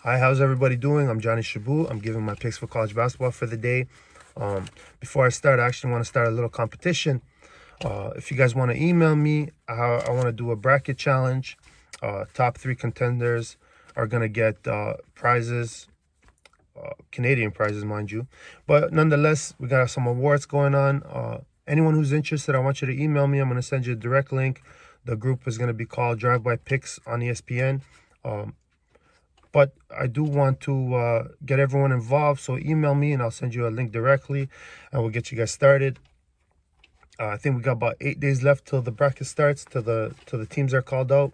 Hi, how's everybody doing? I'm Johnny Shaboo. I'm giving my picks for college basketball for the day. Before I start, I actually want to start a little competition. If you guys want to email me, I want to do a bracket challenge. Top 3 contenders are going to get prizes, Canadian prizes, mind you. But nonetheless, we got some awards going on. Anyone who's interested, I want you to email me. I'm going to send you a direct link. The group is going to be called Drive By Picks on ESPN. But I do want to get everyone involved, so email me and I'll send you a link directly, and we'll get you guys started. I think we got about 8 days left till the bracket starts, till the teams are called out.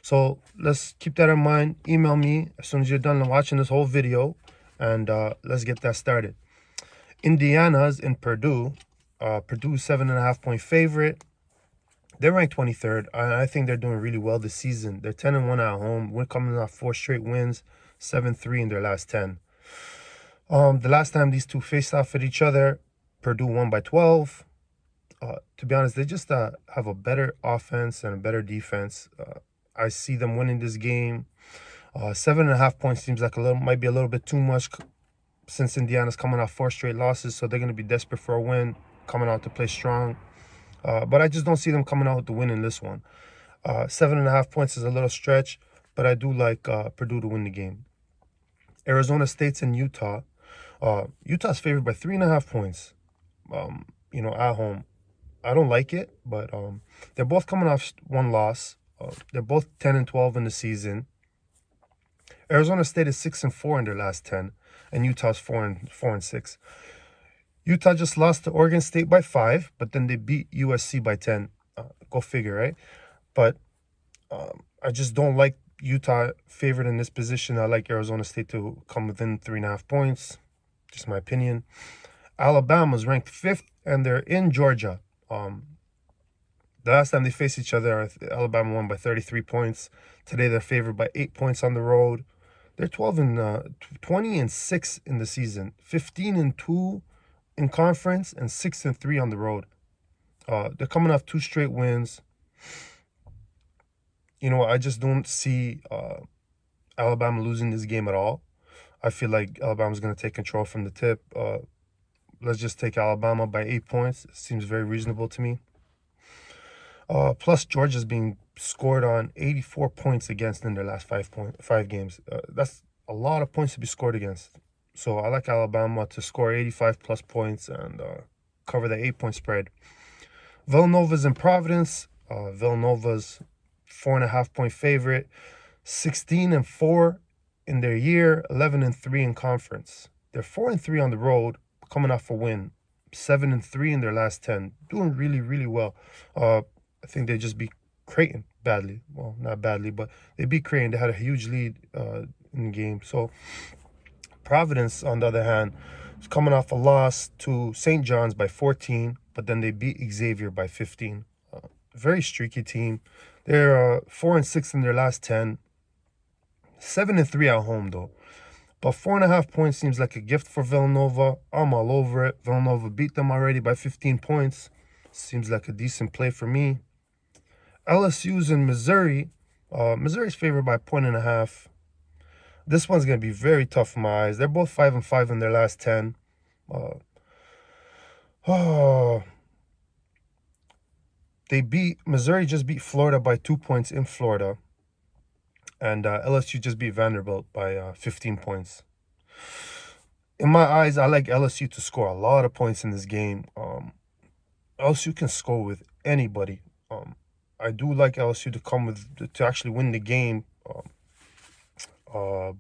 So let's keep that in mind. Email me as soon as you're done watching this whole video, and let's get that started. Indiana's in Purdue. Purdue's 7.5-point favorite. They're ranked 23rd. I think they're doing really well this season. They're 10-1 at home. We're coming off 4 straight wins, 7-3 in their last 10. The last time these two faced off at each other, Purdue won by 12. To be honest, they just have a better offense and a better defense. I see them winning this game. 7.5 points seems like might be a little bit too much since Indiana's coming off 4 straight losses, so they're going to be desperate for a win, coming out to play strong. But I just don't see them coming out with the win in this one. 7.5 points is a little stretch, but I do like Purdue to win the game. Arizona State's in Utah. Utah's favored by 3.5 points, at home. I don't like it, but they're both coming off 1 loss. They're both 10-12 in the season. Arizona State is 6-4 in their last 10, and Utah's 4-6. Utah just lost to Oregon State by 5, but then they beat USC by 10. Go figure, right? But I just don't like Utah favored in this position. I like Arizona State to come within 3.5 points. Just my opinion. Alabama's ranked 5th, and they're in Georgia. The last time they faced each other, Alabama won by 33 points. Today they're favored by 8 points on the road. They're 20-6 in the season, 15-2 in conference, and 6-3 on the road. They're coming off 2 straight wins. I just don't see Alabama losing this game at all. I feel like Alabama's going to take control from the tip. Let's just take Alabama by 8 points. It seems very reasonable to me. Plus, Georgia's being scored on 84 points against in their last 5 games. That's a lot of points to be scored against. So I like Alabama to score 85-plus points and cover the 8-point spread. Villanova's in Providence. Villanova's 4.5-point favorite. 16-4 in their year, 11-3 in conference. They're 4-3 on the road, coming off a win. 7-3 in their last 10. Doing really, really well. I think they just beat Creighton badly. Well, not badly, but they beat Creighton. They had a huge lead in the game. So Providence, on the other hand, is coming off a loss to St. John's by 14, but then they beat Xavier by 15. Very streaky team. They're 4-6 in their last 10. 7-3 at home, though. But 4.5 points seems like a gift for Villanova. I'm all over it. Villanova beat them already by 15 points. Seems like a decent play for me. LSU's in Missouri. Missouri's favored by 1.5. This one's going to be very tough in my eyes. They're both 5-5 in their last 10. Missouri just beat Florida by 2 points in Florida. And LSU just beat Vanderbilt by 15 points. In my eyes, I like LSU to score a lot of points in this game. LSU can score with anybody. I do like LSU to actually win the game.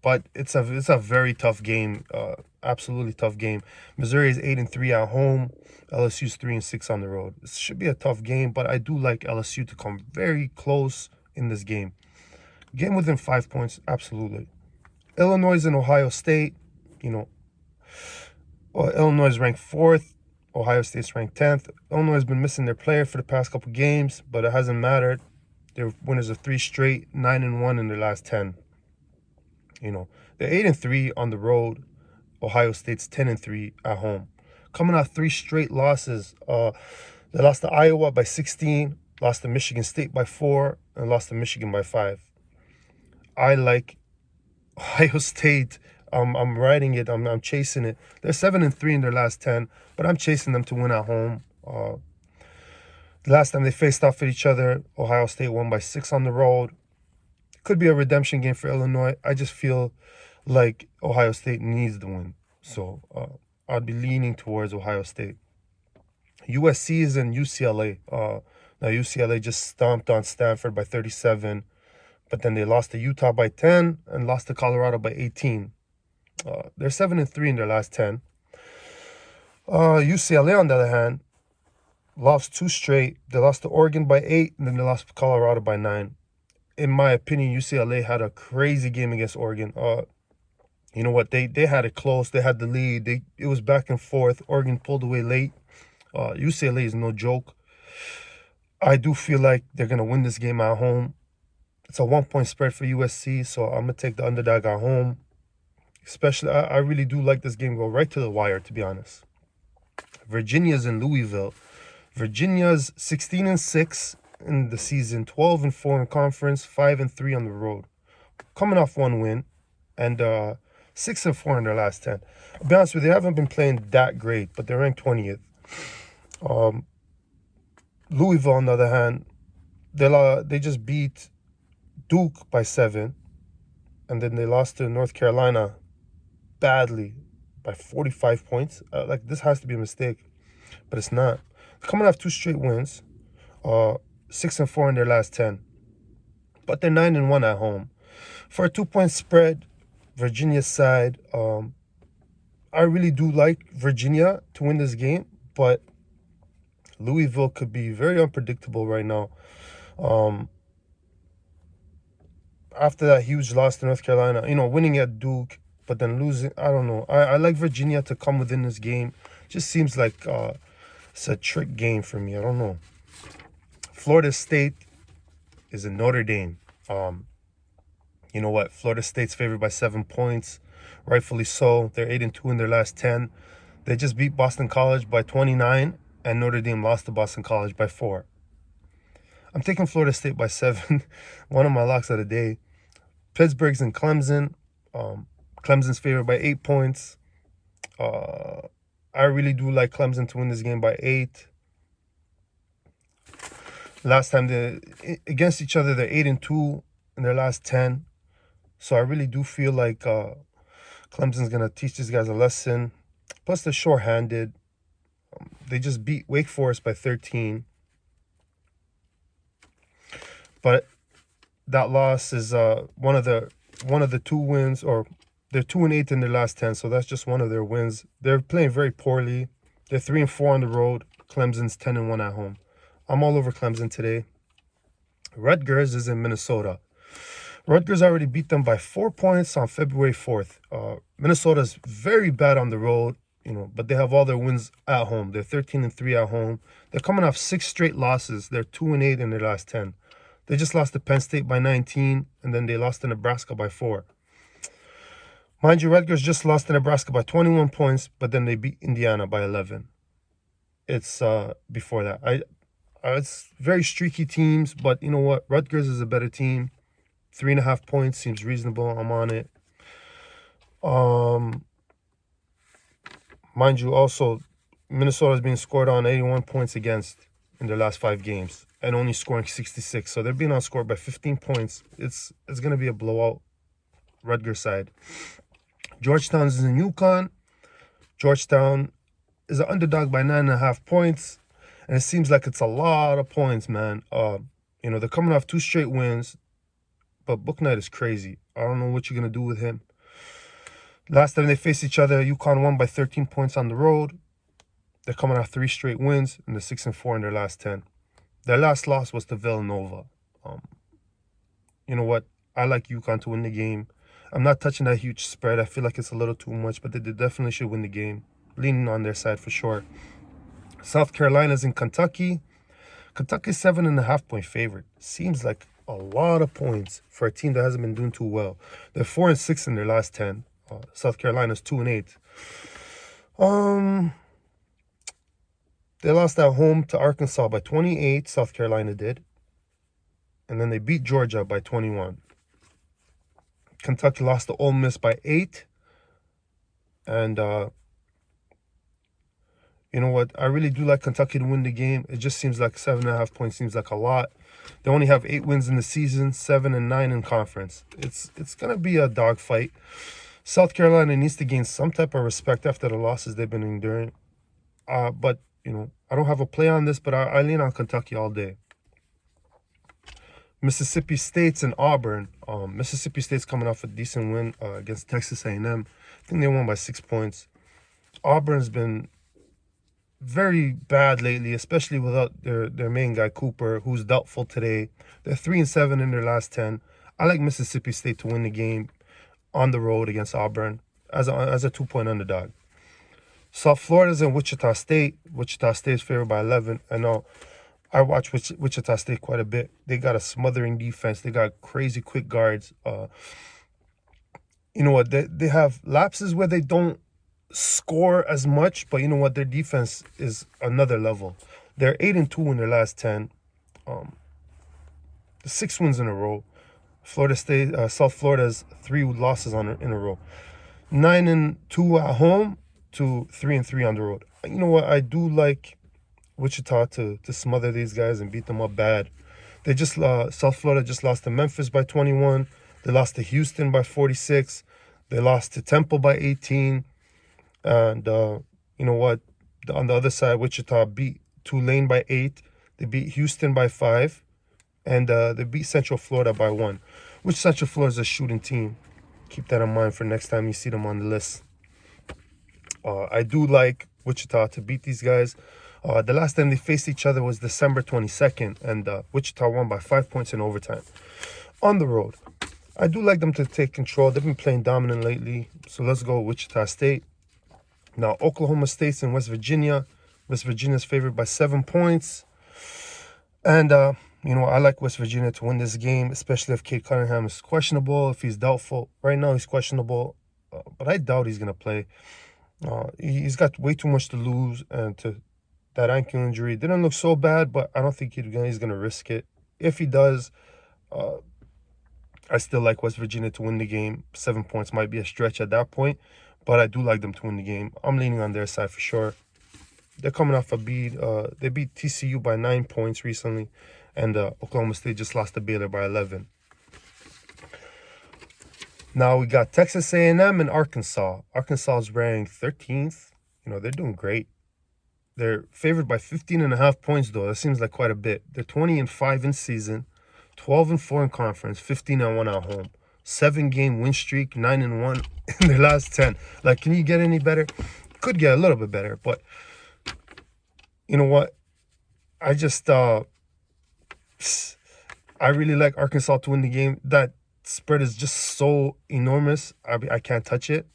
But it's a very tough game. Absolutely tough game. Missouri is 8-3 at home. LSU's 3-6 on the road. It should be a tough game, but I do like LSU to come very close in this game. Game within 5 points, absolutely. Illinois and Ohio State. Illinois is ranked 4th. Ohio State's ranked 10th. Illinois has been missing their player for the past couple games, but it hasn't mattered. They're winners of 3 straight, 9-1 in their last 10. They're 8-3 on the road. Ohio State's 10-3 at home. Coming off 3 straight losses. They lost to Iowa by 16, lost to Michigan State by 4, and lost to Michigan by 5. I like Ohio State, I'm riding it. I'm chasing it. They're 7-3 in their last 10, but I'm chasing them to win at home. The last time they faced off with each other, Ohio State won by 6 on the road. Could be a redemption game for Illinois. I just feel like Ohio State needs the win. So I'd be leaning towards Ohio State. USC is in UCLA. Now UCLA just stomped on Stanford by 37, but then they lost to Utah by 10 and lost to Colorado by 18. They're 7-3 in their last 10. UCLA, on the other hand, lost 2 straight. They lost to Oregon by 8, and then they lost to Colorado by 9. In my opinion, UCLA had a crazy game against Oregon. You know what? They had it close. They had the lead. It was back and forth. Oregon pulled away late. UCLA is no joke. I do feel like they're going to win this game at home. It's a 1-point spread for USC, so I'm going to take the underdog at home. Especially, I really do like this game go right to the wire, to be honest. Virginia's in Louisville. Virginia's 16-6 in the season, 12-4 in conference, 5-3 on the road. Coming off 1 win, and 6-4 in their last 10. I'll be honest with you, they haven't been playing that great, but they're ranked 20th. Louisville, on the other hand, they just beat Duke by 7, and then they lost to North Carolina badly by 45 points. Like, this has to be a mistake, but it's not. Coming off 2 straight wins, 6-4 in their last 10, but they're 9-1 at home. For a 2-point spread, Virginia's side, I really do like Virginia to win this game, but Louisville could be very unpredictable right now. After that huge loss to North Carolina, winning at Duke, but then losing, I don't know. I like Virginia to come within this game. Just seems like it's a trick game for me. I don't know. Florida State is in Notre Dame. You know what? Florida State's favored by 7 points. Rightfully so. They're 8-2 in their last 10. They just beat Boston College by 29, and Notre Dame lost to Boston College by 4. I'm taking Florida State by 7. One of my locks of the day. Pittsburgh's in Clemson. Clemson's favored by 8 points. I really do like Clemson to win this game by 8. Last time against each other, they're 8-2 in their last 10. So I really do feel like Clemson's going to teach these guys a lesson. Plus, they're short-handed. They just beat Wake Forest by 13. But that loss is one of the 2 wins, or they're 2-8 in their last 10, so that's just one of their wins. They're playing very poorly. They're 3-4 on the road. Clemson's 10-1 at home. I'm all over Clemson today. Rutgers is in Minnesota. Rutgers already beat them by 4 points on February 4th. Minnesota's very bad on the road, but they have all their wins at home. They're 13-3 at home. They're coming off 6 straight losses. They're 2-8 in their last 10. They just lost to Penn State by 19, and then they lost to Nebraska by 4. Mind you, Rutgers just lost to Nebraska by 21 points, but then they beat Indiana by 11. It's before that. It's very streaky teams, but you know what? Rutgers is a better team. 3.5 points seems reasonable. I'm on it. Mind you, also, Minnesota's being scored on 81 points against in their last 5 games and only scoring 66. So they're being outscored by 15 points. It's going to be a blowout, Rutgers side. Georgetown is in UConn. Georgetown is an underdog by 9.5 points. And it seems like it's a lot of points, man. They're coming off 2 straight wins. But Bouknight is crazy. I don't know what you're going to do with him. Last time they faced each other, UConn won by 13 points on the road. They're coming off 3 straight wins, and they're 6-4 in their last 10. Their last loss was to Villanova. You know what? I like UConn to win the game. I'm not touching that huge spread. I feel like it's a little too much, but they definitely should win the game. Leaning on their side for sure. South Carolina's in Kentucky. Kentucky's 7.5 point favorite. Seems like a lot of points for a team that hasn't been doing too well. They're 4-6 in their last 10. South Carolina's 2-8. They lost at home to Arkansas by 28. South Carolina did. And then they beat Georgia by 21. Kentucky lost to Ole Miss by 8. And you know what? I really do like Kentucky to win the game. It just seems like 7.5 points seems like a lot. They only have 8 wins in the season, 7 and 9 in conference. It's gonna be a dogfight. South Carolina needs to gain some type of respect after the losses they've been enduring. But you know, I don't have a play on this, but I lean on Kentucky all day. Mississippi State's and Auburn. Mississippi State's coming off a decent win against Texas A&M. I think they won by 6 points. Auburn's been very bad lately, especially without their main guy, Cooper, who's doubtful today. They're 3-7 in their last 10. I like Mississippi State to win the game on the road against Auburn as a 2-point underdog. South Florida's in Wichita State. Wichita State is favored by 11. I know I watch Wichita State quite a bit. They got a smothering defense. They got crazy quick guards. You know what? They have lapses where they don't score as much, but you know what? Their defense is another level. They're 8-2 in their last 10. 6 wins in a row. Florida State, South Florida's 3 losses in a row. 9-2 at home to 3-3 on the road. You know what? I do like Wichita to smother these guys and beat them up bad. They just South Florida just lost to Memphis by 21. They lost to Houston by 46. They lost to Temple by 18. And you know what? On the other side, Wichita beat Tulane by 8. They beat Houston by 5. And they beat Central Florida by 1. Which Central Florida is a shooting team. Keep that in mind for next time you see them on the list. I do like Wichita to beat these guys. The last time they faced each other was December 22nd, and Wichita won by 5 points in overtime. On the road, I do like them to take control. They've been playing dominant lately, so let's go Wichita State. Now, Oklahoma State's in West Virginia. West Virginia's favored by 7 points. And, you know, I like West Virginia to win this game, especially if Cade Cunningham is questionable, if he's doubtful. Right now, he's questionable, but I doubt he's going to play. He's got way too much to lose, and that ankle injury didn't look so bad, but I don't think he's going to risk it. If he does, I still like West Virginia to win the game. 7 points might be a stretch at that point, but I do like them to win the game. I'm leaning on their side for sure. They're coming off a beat. They beat TCU by 9 points recently, and Oklahoma State just lost to Baylor by 11. Now we got Texas A&M and Arkansas. Arkansas is ranked 13th. You know, they're doing great. They're favored by 15.5 points, though. That seems like quite a bit. They're 20-5 in season, 12-4 in conference, 15-1 at home. 7-game win streak, 9-1 in their last 10. Like, can you get any better? Could get a little bit better, but you know what? I just I really like Arkansas to win the game. That spread is just so enormous. I can't touch it.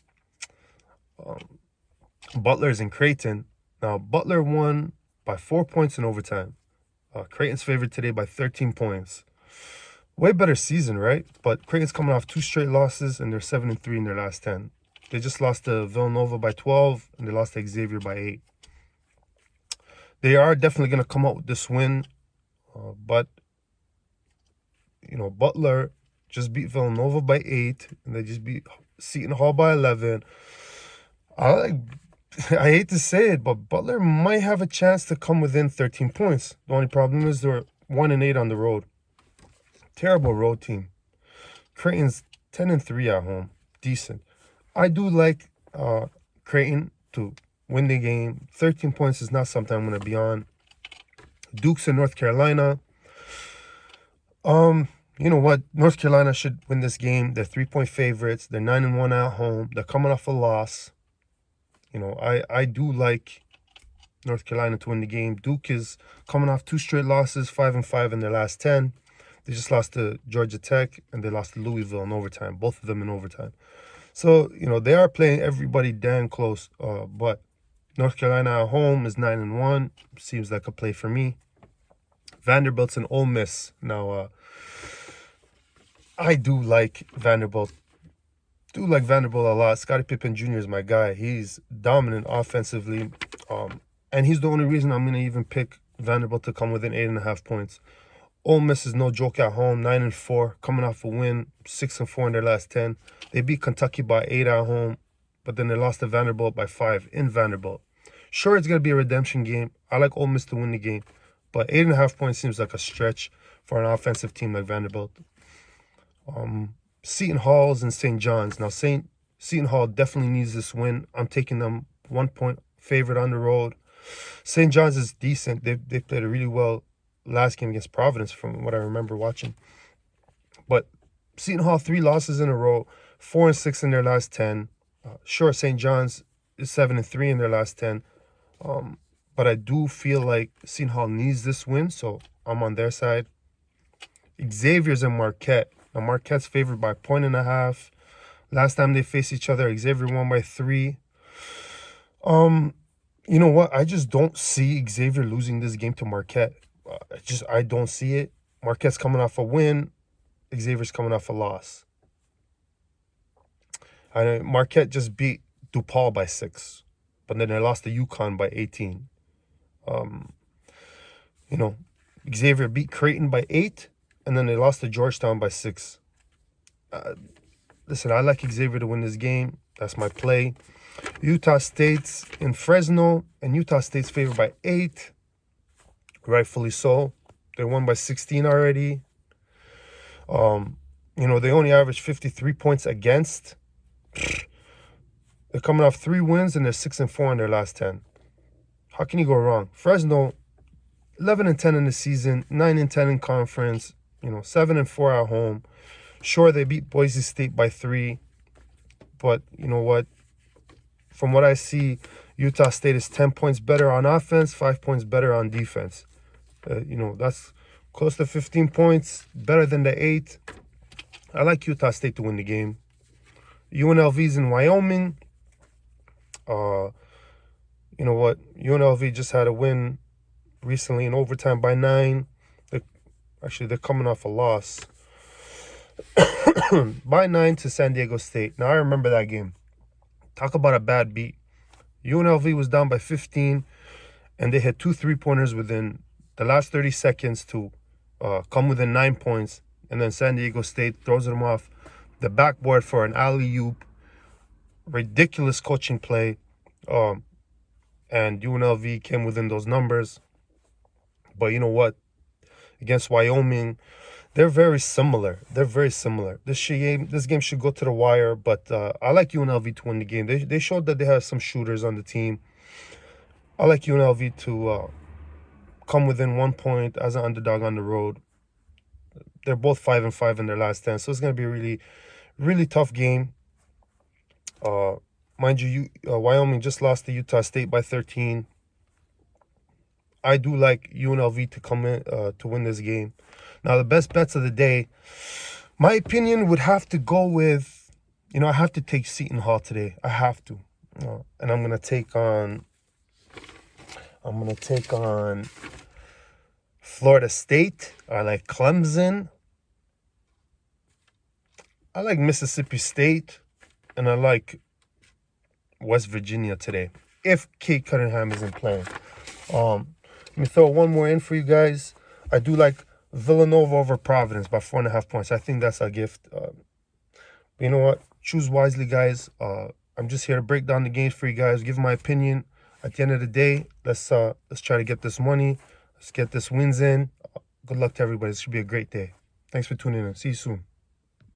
Butler's in Creighton. Now, Butler won by 4 points in overtime. Creighton's favored today by 13 points. Way better season, right? But Creighton's coming off 2 straight losses, and they're 7-3 in their last 10. They just lost to Villanova by 12, and they lost to Xavier by 8. They are definitely going to come out with this win, but, you know, Butler just beat Villanova by 8, and they just beat Seton Hall by 11. I hate to say it, but Butler might have a chance to come within 13 points. The only problem is they're 1-8 on the road. Terrible road team. Creighton's 10-3 at home. Decent. I do like Creighton to win the game. 13 points is not something I'm going to be on. Duke's in North Carolina. You know what? North Carolina should win this game. They're 3-point favorites. They're 9-1 at home. They're coming off a loss. You know, I do like North Carolina to win the game. Duke is coming off 2 straight losses, 5-5 in their last 10. They just lost to Georgia Tech, and they lost to Louisville in overtime, both of them in overtime. So, you know, they are playing everybody damn close. But North Carolina at home is 9-1. Seems like a play for me. Vanderbilt's and Ole Miss. Now, I do like Vanderbilt. A lot. Scottie Pippen Jr. is my guy. He's dominant offensively. And he's the only reason I'm going to even pick Vanderbilt to come within 8.5 points. Ole Miss is no joke at home, 9-4, coming off a win, 6-4 in their last 10. They beat Kentucky by 8 at home, but then they lost to Vanderbilt by 5 in Vanderbilt. Sure, it's going to be a redemption game. I like Ole Miss to win the game, but 8.5 points seems like a stretch for an offensive team like Vanderbilt. Seton Hall's and St. John's. Now, Seton Hall definitely needs this win. I'm taking them 1 point favorite on the road. St. John's is decent. They played it really well last game against Providence from what I remember watching. But Seton Hall, 3 losses in a row, 4-6 in their last 10. Sure, St. John's is 7-3 in their last 10. But I do feel like Seton Hall needs this win, so I'm on their side. Xavier's and Marquette. Now, Marquette's favored by 1.5. Last time they faced each other, Xavier won by 3. You know what? I just don't see Xavier losing this game to Marquette. I don't see it. Marquette's coming off a win. Xavier's coming off a loss. Marquette just beat DePaul by 6, but then they lost to UConn by 18. Xavier beat Creighton by 8, and then they lost to Georgetown by 6. Listen, I like Xavier to win this game. That's my play. Utah State's in Fresno, and Utah State's favored by 8. Rightfully so. They won by 16 already. They only averaged 53 points against. They're coming off 3 wins, and they're 6-4 in their last 10. How can you go wrong? Fresno, 11-10 in the season, 9-10 in conference, 7-4 at home. Sure, they beat Boise State by 3, but you know what? From what I see, Utah State is 10 points better on offense, 5 points better on defense. That's close to 15 points, better than the 8. I like Utah State to win the game. UNLV's in Wyoming. You know what? UNLV just had a win recently in overtime by 9. They're coming off a loss by 9 to San Diego State. Now, I remember that game. Talk about a bad beat. UNLV was down by 15, and they had 2 3-pointers within the last 30 seconds to come within 9 points, and then San Diego State throws them off the backboard for an alley-oop. Ridiculous coaching play, and UNLV came within those numbers. But you know what? Against Wyoming, they're very similar. This game should go to the wire, but I like UNLV to win the game. They showed that they have some shooters on the team. I like UNLV to come within 1 point as an underdog on the road. They're both 5-5 in their last 10, so it's going to be a really, really tough game. Mind you, Wyoming just lost to Utah State by 13. I do like UNLV to come in to win this game. Now, the best bets of the day, my opinion would have to go with, I have to take Seton Hall today. I have to. And I'm going to take on Florida State. I like Clemson. I like Mississippi State. And I like West Virginia today, if Kate Cunningham isn't playing. Let me throw one more in for you guys. I do like Villanova over Providence by 4.5 points. I think that's a gift. You know what? Choose wisely, guys. I'm just here to break down the games for you guys, give my opinion. At the end of the day, let's try to get this money. Let's get this wins in. Good luck to everybody. This should be a great day. Thanks for tuning in. See you soon.